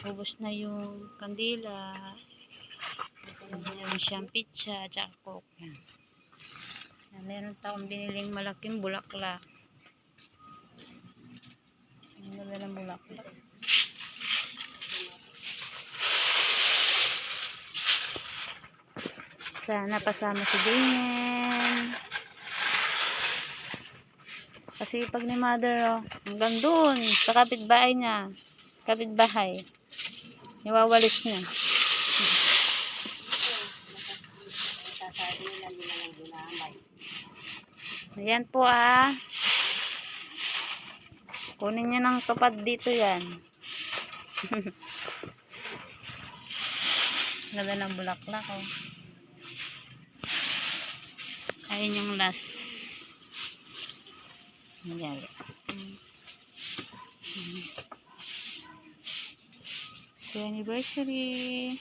Ubos na yung kandila. Meron siyang pizza, tsaka coke. Yan. Meron taong biniling malaking bulaklak. Ang ganda ng bulaklak. Sana pasama si Damien. Kasi pag ni mother, oh, hanggang dun, sa kapitbahay niya. Kapitbahay. Iwawalis niya. Ayan po ah. Kunin niyo ng tupad dito yan. Ganda ng bulaklak oh. Ayun yung last. Ayan. Happy anniversary.